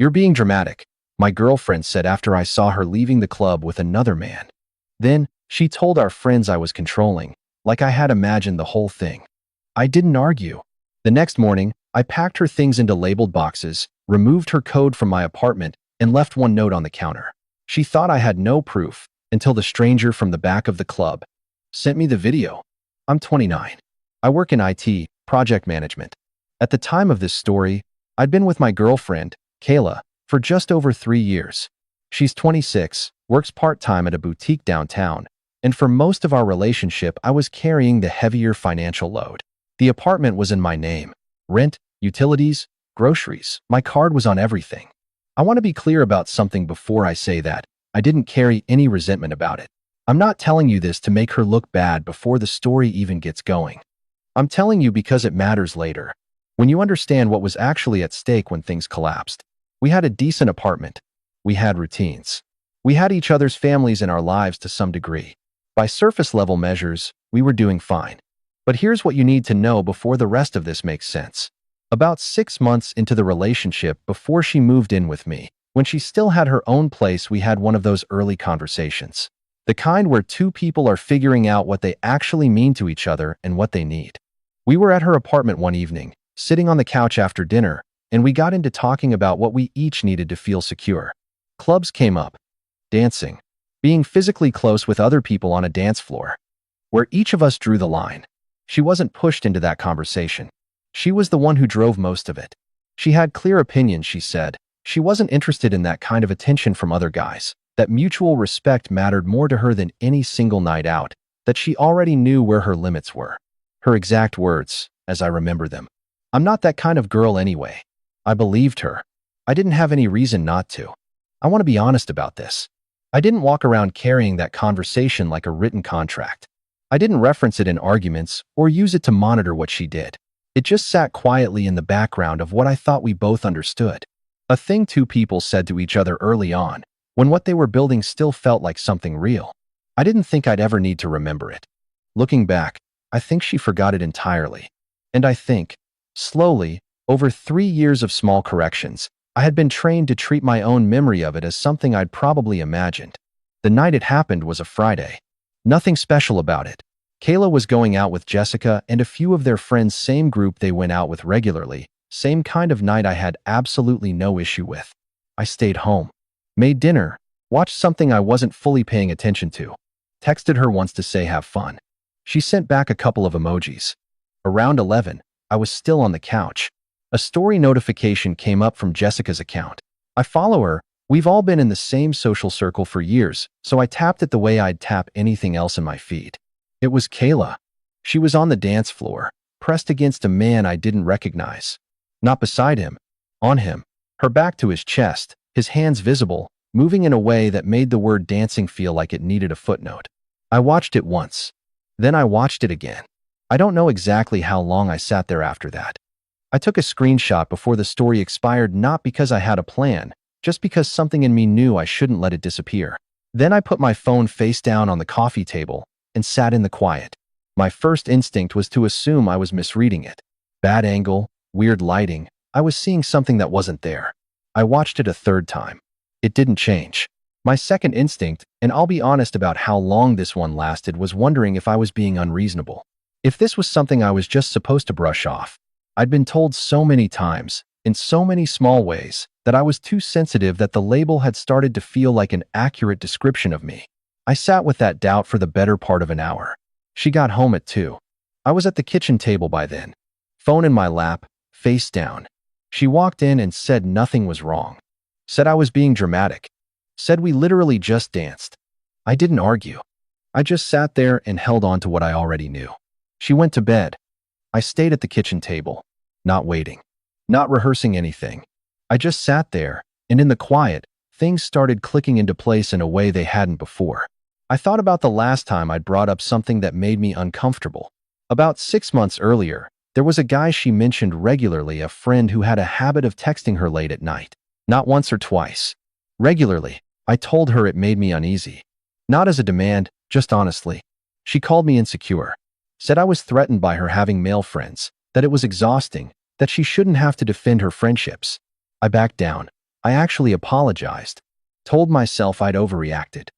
"You're being dramatic," my girlfriend said after I saw her leaving the club with another man. Then, she told our friends I was controlling, like I had imagined the whole thing. I didn't argue. The next morning, I packed her things into labeled boxes, removed her code from my apartment, and left one note on the counter. She thought I had no proof until the stranger from the back of the club sent me the video. I'm 29. I work in IT, project management. At the time of this story, I'd been with my girlfriend, Kayla, for just over 3 years. She's 26, works part-time at a boutique downtown, and for most of our relationship, I was carrying the heavier financial load. The apartment was in my name. Rent, utilities, groceries. My card was on everything. I want to be clear about something before I say that. I didn't carry any resentment about it. I'm not telling you this to make her look bad before the story even gets going. I'm telling you because it matters later, when you understand what was actually at stake when things collapsed. We had a decent apartment. We had routines. We had each other's families in our lives to some degree. By surface-level measures, we were doing fine. But here's what you need to know before the rest of this makes sense. About 6 months into the relationship, before she moved in with me, when she still had her own place, we had one of those early conversations. The kind where two people are figuring out what they actually mean to each other and what they need. We were at her apartment one evening, sitting on the couch after dinner, and we got into talking about what we each needed to feel secure. Clubs came up. Dancing. Being physically close with other people on a dance floor. Where each of us drew the line. She wasn't pushed into that conversation. She was the one who drove most of it. She had clear opinions, she said. She wasn't interested in that kind of attention from other guys. That mutual respect mattered more to her than any single night out. That she already knew where her limits were. Her exact words, as I remember them. "I'm not that kind of girl anyway." I believed her. I didn't have any reason not to. I want to be honest about this. I didn't walk around carrying that conversation like a written contract. I didn't reference it in arguments or use it to monitor what she did. It just sat quietly in the background of what I thought we both understood. A thing two people said to each other early on, when what they were building still felt like something real. I didn't think I'd ever need to remember it. Looking back, I think she forgot it entirely. And I think, slowly, over 3 years of small corrections, I had been trained to treat my own memory of it as something I'd probably imagined. The night it happened was a Friday. Nothing special about it. Kayla was going out with Jessica and a few of their friends, same group they went out with regularly, same kind of night I had absolutely no issue with. I stayed home, made dinner, watched something I wasn't fully paying attention to, texted her once to say have fun. She sent back a couple of emojis. Around 11, I was still on the couch. A story notification came up from Jessica's account. I follow her. We've all been in the same social circle for years, so I tapped it the way I'd tap anything else in my feed. It was Kayla. She was on the dance floor, pressed against a man I didn't recognize. Not beside him, on him, her back to his chest, his hands visible, moving in a way that made the word dancing feel like it needed a footnote. I watched it once. Then I watched it again. I don't know exactly how long I sat there after that. I took a screenshot before the story expired, not because I had a plan, just because something in me knew I shouldn't let it disappear. Then I put my phone face down on the coffee table and sat in the quiet. My first instinct was to assume I was misreading it. Bad angle, weird lighting. I was seeing something that wasn't there. I watched it a third time. It didn't change. My second instinct, and I'll be honest about how long this one lasted, was wondering if I was being unreasonable. If this was something I was just supposed to brush off. I'd been told so many times, in so many small ways, that I was too sensitive, that the label had started to feel like an accurate description of me. I sat with that doubt for the better part of an hour. She got home at 2. I was at the kitchen table by then, phone in my lap, face down. She walked in and said nothing was wrong. Said I was being dramatic. Said we literally just danced. I didn't argue. I just sat there and held on to what I already knew. She went to bed. I stayed at the kitchen table, not waiting, not rehearsing anything. I just sat there, and in the quiet, things started clicking into place in a way they hadn't before. I thought about the last time I'd brought up something that made me uncomfortable. About 6 months earlier, there was a guy she mentioned regularly, a friend who had a habit of texting her late at night. Not once or twice. Regularly. I told her it made me uneasy. Not as a demand, just honestly. She called me insecure. Said I was threatened by her having male friends, that it was exhausting, that she shouldn't have to defend her friendships. I backed down. I actually apologized. Told myself I'd overreacted.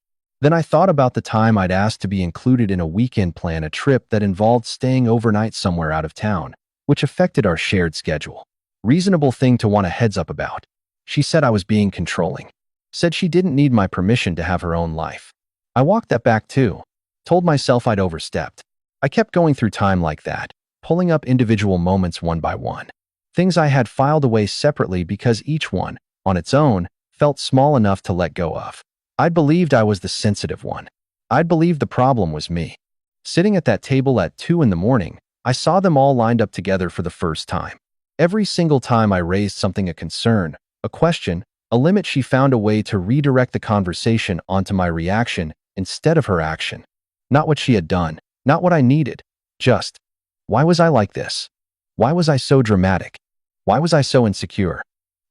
Then I thought about the time I'd asked to be included in a weekend plan, a trip that involved staying overnight somewhere out of town, which affected our shared schedule. Reasonable thing to want a heads up about. She said I was being controlling. Said she didn't need my permission to have her own life. I walked that back too. Told myself I'd overstepped. I kept going through time like that, pulling up individual moments one by one. Things I had filed away separately because each one, on its own, felt small enough to let go of. I believed I was the sensitive one. I'd believed the problem was me. Sitting at that table at 2 in the morning, I saw them all lined up together for the first time. Every single time I raised something, a concern, a question, a limit, she found a way to redirect the conversation onto my reaction instead of her action. Not what she had done, not what I needed. Just, why was I like this? Why was I so dramatic? Why was I so insecure?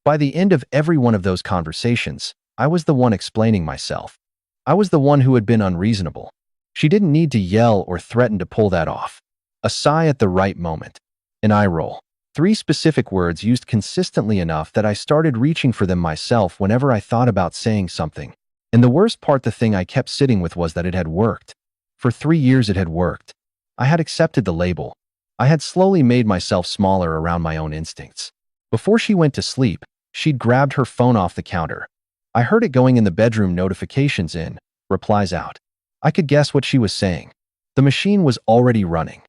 By the end of every one of those conversations, I was the one explaining myself. I was the one who had been unreasonable. She didn't need to yell or threaten to pull that off. A sigh at the right moment. An eye roll. 3 specific words used consistently enough that I started reaching for them myself whenever I thought about saying something. And the worst part, the thing I kept sitting with, was that it had worked. For 3 years it had worked. I had accepted the label. I had slowly made myself smaller around my own instincts. Before she went to sleep, she'd grabbed her phone off the counter. I heard it going in the bedroom, notifications in, replies out. I could guess what she was saying. The machine was already running.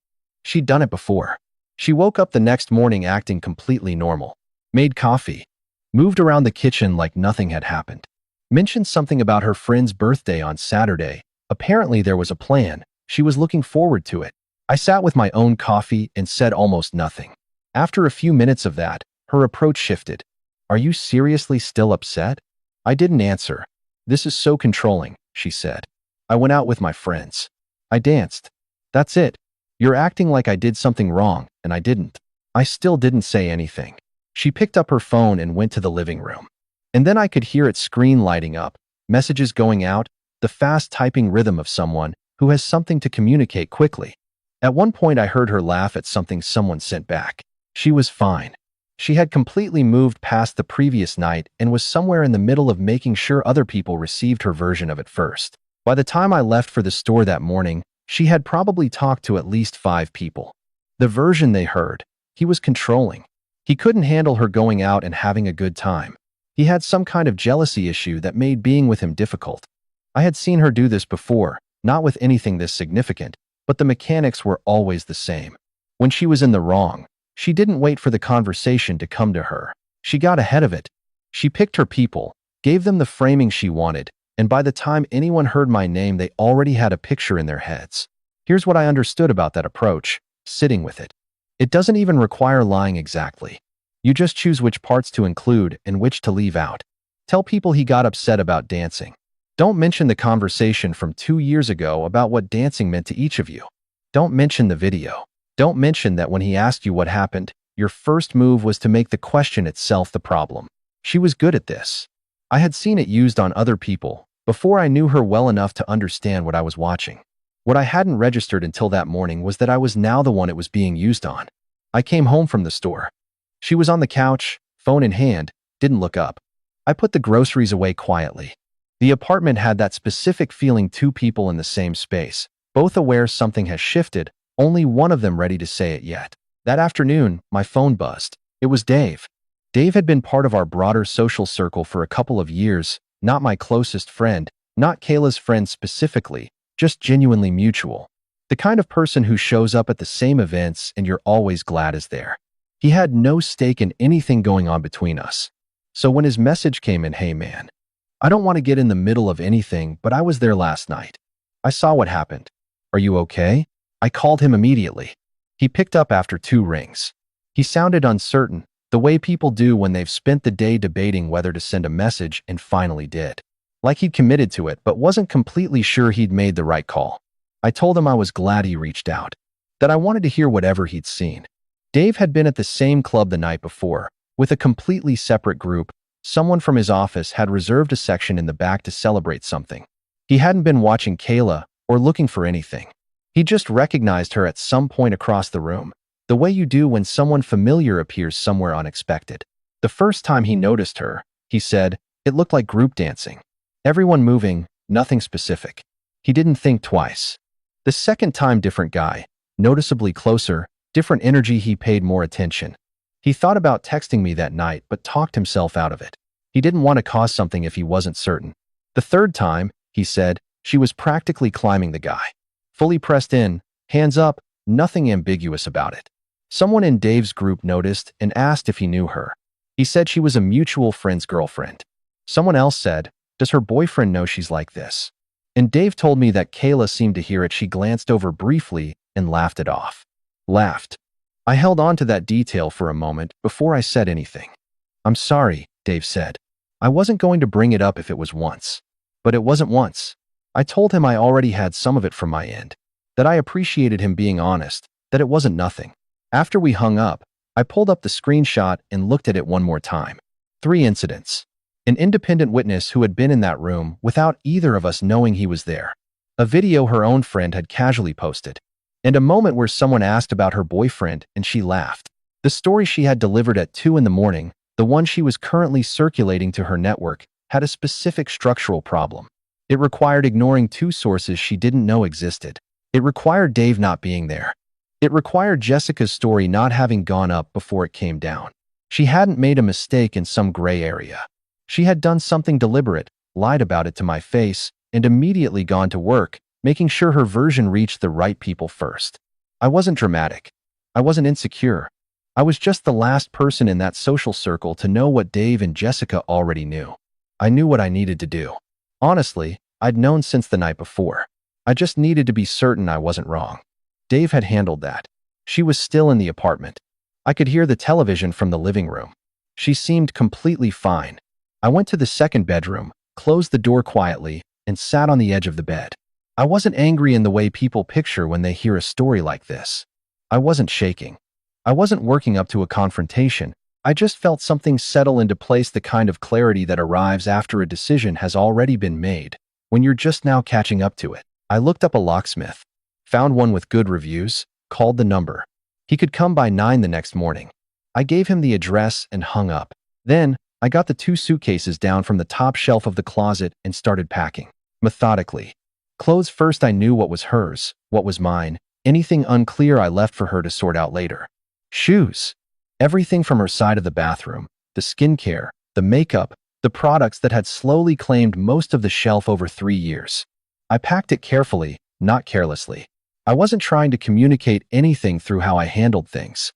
She'd done it before. She woke up the next morning acting completely normal. Made coffee. Moved around the kitchen like nothing had happened. Mentioned something about her friend's birthday on Saturday. Apparently there was a plan. She was looking forward to it. I sat with my own coffee and said almost nothing. After a few minutes of that, her approach shifted. Are you seriously still upset? I didn't answer. This is so controlling, she said. I went out with my friends. I danced. That's it. You're acting like I did something wrong, and I didn't. I still didn't say anything. She picked up her phone and went to the living room. And then I could hear its screen lighting up, messages going out, the fast typing rhythm of someone who has something to communicate quickly. At one point I heard her laugh at something someone sent back. She was fine. She had completely moved past the previous night and was somewhere in the middle of making sure other people received her version of it first. By the time I left for the store that morning, she had probably talked to at least 5 people. The version they heard, he was controlling. He couldn't handle her going out and having a good time. He had some kind of jealousy issue that made being with him difficult. I had seen her do this before, not with anything this significant, but the mechanics were always the same. When she was in the wrong, she didn't wait for the conversation to come to her. She got ahead of it. She picked her people, gave them the framing she wanted, and by the time anyone heard my name, they already had a picture in their heads. Here's what I understood about that approach: sitting with it. It doesn't even require lying exactly. You just choose which parts to include and which to leave out. Tell people he got upset about dancing. Don't mention the conversation from 2 years ago about what dancing meant to each of you. Don't mention the video. Don't mention that when he asked you what happened, your first move was to make the question itself the problem. She was good at this. I had seen it used on other people before I knew her well enough to understand what I was watching. What I hadn't registered until that morning was that I was now the one it was being used on. I came home from the store. She was on the couch, phone in hand, didn't look up. I put the groceries away quietly. The apartment had that specific feeling: 2 people in the same space, both aware something has shifted, only one of them ready to say it yet. That afternoon, my phone buzzed. It was Dave. Dave had been part of our broader social circle for a couple of years, not my closest friend, not Kayla's friend specifically, just genuinely mutual. The kind of person who shows up at the same events and you're always glad is there. He had no stake in anything going on between us. So when his message came in, "Hey man, I don't want to get in the middle of anything, but I was there last night. I saw what happened. Are you okay?" I called him immediately. He picked up after 2 rings. He sounded uncertain, the way people do when they've spent the day debating whether to send a message and finally did. Like he'd committed to it but wasn't completely sure he'd made the right call. I told him I was glad he reached out, that I wanted to hear whatever he'd seen. Dave had been at the same club the night before, with a completely separate group. Someone from his office had reserved a section in the back to celebrate something. He hadn't been watching Kayla or looking for anything. He just recognized her at some point across the room, the way you do when someone familiar appears somewhere unexpected. The first time he noticed her, He said. It looked like group dancing. Everyone moving, nothing specific. He didn't think twice. The second time, different guy, noticeably closer, different energy. He paid more attention. He thought about texting me that night, but talked himself out of it. He didn't want to cause something if he wasn't certain. The third time, he said, she was practically climbing the guy. Fully pressed in, hands up, nothing ambiguous about it. Someone in Dave's group noticed and asked if he knew her. He said she was a mutual friend's girlfriend. Someone else said, does her boyfriend know she's like this? And Dave told me that Kayla seemed to hear it. She glanced over briefly and laughed it off. Laughed. I held on to that detail for a moment before I said anything. I'm sorry, Dave said. I wasn't going to bring it up if it was once. But it wasn't once. I told him I already had some of it from my end. That I appreciated him being honest, that it wasn't nothing. After we hung up, I pulled up the screenshot and looked at it one more time. 3 incidents. An independent witness who had been in that room without either of us knowing he was there. A video her own friend had casually posted. And a moment where someone asked about her boyfriend and she laughed. The story she had delivered at 2 in the morning, the one she was currently circulating to her network, had a specific structural problem. It required ignoring 2 sources she didn't know existed. It required Dave not being there. It required Jessica's story not having gone up before it came down. She hadn't made a mistake in some gray area. She had done something deliberate, lied about it to my face, and immediately gone to work, making sure her version reached the right people first. I wasn't dramatic. I wasn't insecure. I was just the last person in that social circle to know what Dave and Jessica already knew. I knew what I needed to do. Honestly, I'd known since the night before. I just needed to be certain I wasn't wrong. Dave had handled that. She was still in the apartment. I could hear the television from the living room. She seemed completely fine. I went to the second bedroom, closed the door quietly, and sat on the edge of the bed. I wasn't angry in the way people picture when they hear a story like this. I wasn't shaking. I wasn't working up to a confrontation. I just felt something settle into place, the kind of clarity that arrives after a decision has already been made, when you're just now catching up to it. I looked up a locksmith, found one with good reviews, called the number. He could come by 9 the next morning. I gave him the address and hung up. Then, I got the 2 suitcases down from the top shelf of the closet and started packing, methodically. Clothes first. I knew what was hers, what was mine. Anything unclear I left for her to sort out later. Shoes. Everything from her side of the bathroom, the skincare, the makeup, the products that had slowly claimed most of the shelf over 3 years. I packed it carefully, not carelessly. I wasn't trying to communicate anything through how I handled things.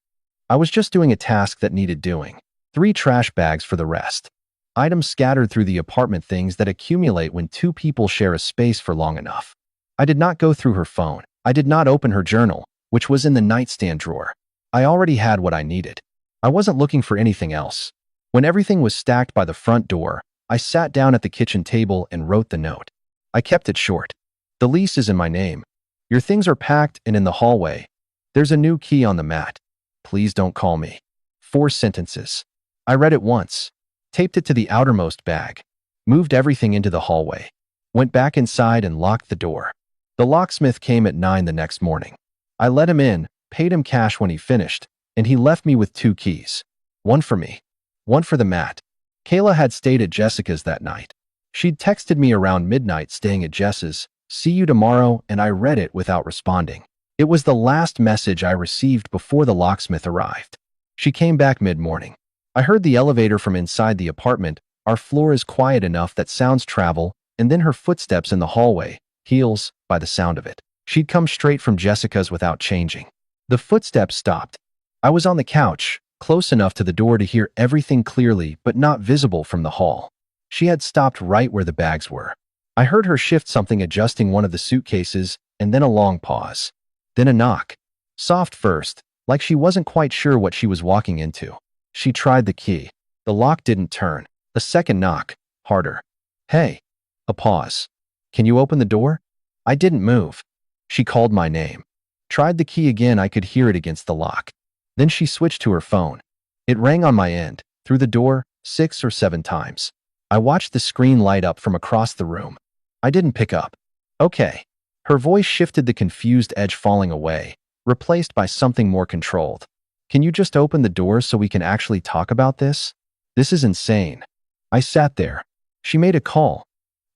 I was just doing a task that needed doing. 3 trash bags for the rest. Items scattered through the apartment, things that accumulate when 2 people share a space for long enough. I did not go through her phone. I did not open her journal, which was in the nightstand drawer. I already had what I needed. I wasn't looking for anything else. When everything was stacked by the front door, I sat down at the kitchen table and wrote the note. I kept it short. The lease is in my name. Your things are packed and in the hallway. There's a new key on the mat. Please don't call me. 4 sentences. I read it once, taped it to the outermost bag, moved everything into the hallway, went back inside and locked the door. The locksmith came at 9 the next morning. I let him in, paid him cash when he finished, and he left me with 2 keys. One for me, one for the mat. Kayla had stayed at Jessica's that night. She'd texted me around midnight, staying at Jess's, see you tomorrow, and I read it without responding. It was the last message I received before the locksmith arrived. She came back mid-morning. I heard the elevator from inside the apartment. Our floor is quiet enough that sounds travel, and then her footsteps in the hallway, heels, by the sound of it. She'd come straight from Jessica's without changing. The footsteps stopped. I was on the couch, close enough to the door to hear everything clearly but not visible from the hall. She had stopped right where the bags were. I heard her shift something, adjusting one of the suitcases, and then a long pause. Then a knock. Soft first, like she wasn't quite sure what she was walking into. She tried the key. The lock didn't turn. A second knock, harder. Hey. A pause. Can you open the door? I didn't move. She called my name. Tried the key again. I could hear it against the lock. Then she switched to her phone. It rang on my end, through the door, 6 or 7 times. I watched the screen light up from across the room. I didn't pick up. Okay. Her voice shifted, the confused edge falling away, replaced by something more controlled. Can you just open the door so we can actually talk about this? This is insane. I sat there. She made a call.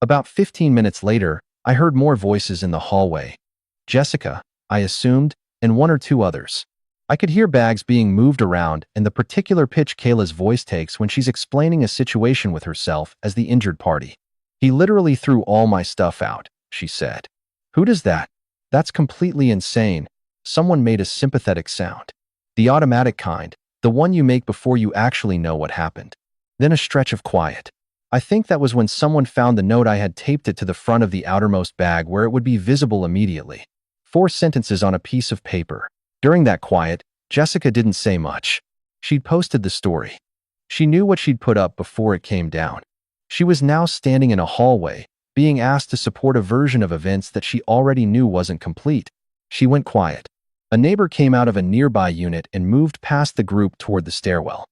About 15 minutes later, I heard more voices in the hallway. Jessica, I assumed, and one or two others. I could hear bags being moved around and the particular pitch Kayla's voice takes when she's explaining a situation with herself as the injured party. He literally threw all my stuff out, she said. Who does that? That's completely insane. Someone made a sympathetic sound. The automatic kind, the one you make before you actually know what happened. Then a stretch of quiet. I think that was when someone found the note. I had taped it to the front of the outermost bag where it would be visible immediately. 4 sentences on a piece of paper. During that quiet, Jessica didn't say much. She'd posted the story. She knew what she'd put up before it came down. She was now standing in a hallway, being asked to support a version of events that she already knew wasn't complete. She went quiet. A neighbor came out of a nearby unit and moved past the group toward the stairwell.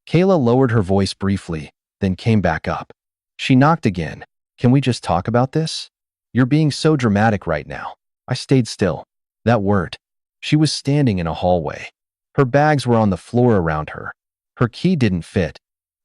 Kayla lowered her voice briefly, then came back up. She knocked again. Can we just talk about this? You're being so dramatic right now. I stayed still. That word. She was standing in a hallway. Her bags were on the floor around her. Her key didn't fit.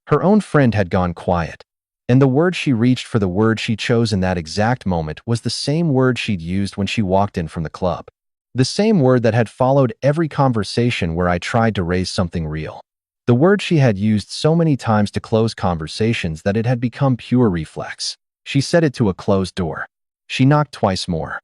Her own friend had gone quiet. And the word she reached for, the word she chose in that exact moment, was the same word she'd used when she walked in from the club. The same word that had followed every conversation where I tried to raise something real. The word she had used so many times to close conversations that it had become pure reflex. She said it to a closed door. She knocked twice more.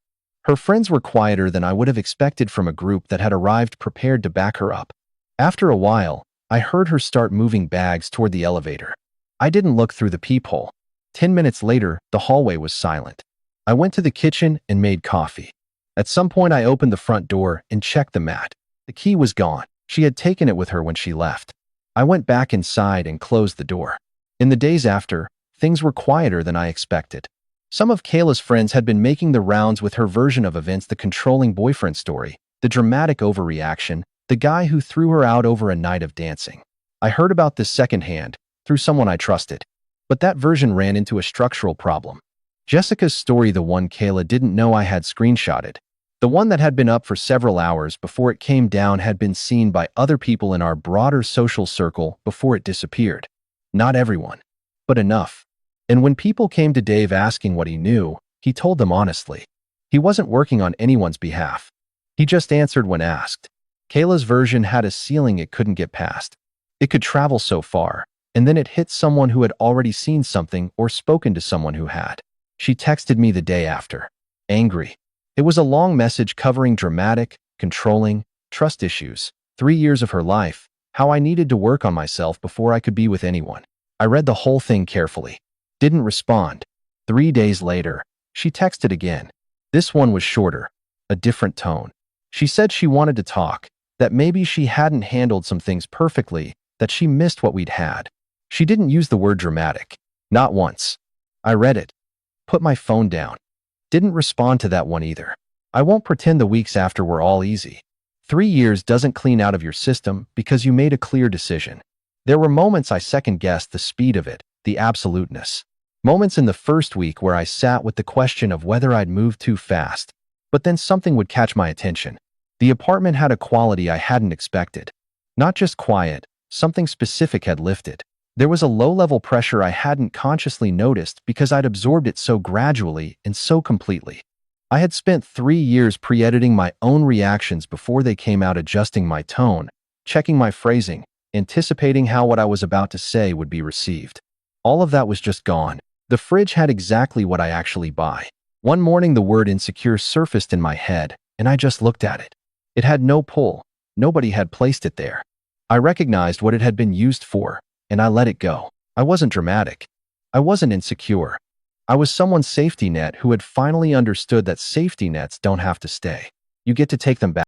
Her friends were quieter than I would have expected from a group that had arrived prepared to back her up. After a while, I heard her start moving bags toward the elevator. I didn't look through the peephole. 10 minutes later, the hallway was silent. I went to the kitchen and made coffee. At some point, I opened the front door and checked the mat. The key was gone. She had taken it with her when she left. I went back inside and closed the door. In the days after, things were quieter than I expected. Some of Kayla's friends had been making the rounds with her version of events: the controlling boyfriend story, the dramatic overreaction, the guy who threw her out over a night of dancing. I heard about this secondhand, through someone I trusted. But that version ran into a structural problem. Jessica's story, the one Kayla didn't know I had screenshotted, the one that had been up for several hours before it came down, had been seen by other people in our broader social circle before it disappeared. Not everyone, but enough. And when people came to Dave asking what he knew, he told them honestly. He wasn't working on anyone's behalf. He just answered when asked. Kayla's version had a ceiling it couldn't get past. It could travel so far, and then it hit someone who had already seen something or spoken to someone who had. She texted me the day after, angry. It was a long message covering dramatic, controlling, trust issues, 3 years of her life, how I needed to work on myself before I could be with anyone. I read the whole thing carefully. Didn't respond. 3 days later, she texted again. This one was shorter, a different tone. She said she wanted to talk, that maybe she hadn't handled some things perfectly, that she missed what we'd had. She didn't use the word dramatic. Not once. I read it. Put my phone down. Didn't respond to that one either. I won't pretend the weeks after were all easy. 3 years doesn't clean out of your system because you made a clear decision. There were moments I second-guessed the speed of it, the absoluteness. Moments in the first week where I sat with the question of whether I'd moved too fast. But then something would catch my attention. The apartment had a quality I hadn't expected. Not just quiet, something specific had lifted. There was a low-level pressure I hadn't consciously noticed because I'd absorbed it so gradually and so completely. I had spent 3 years pre-editing my own reactions before they came out, adjusting my tone, checking my phrasing, anticipating how what I was about to say would be received. All of that was just gone. The fridge had exactly what I actually buy. One morning, the word insecure surfaced in my head, and I just looked at it. It had no pull. Nobody had placed it there. I recognized what it had been used for, and I let it go. I wasn't dramatic. I wasn't insecure. I was someone's safety net who had finally understood that safety nets don't have to stay. You get to take them back.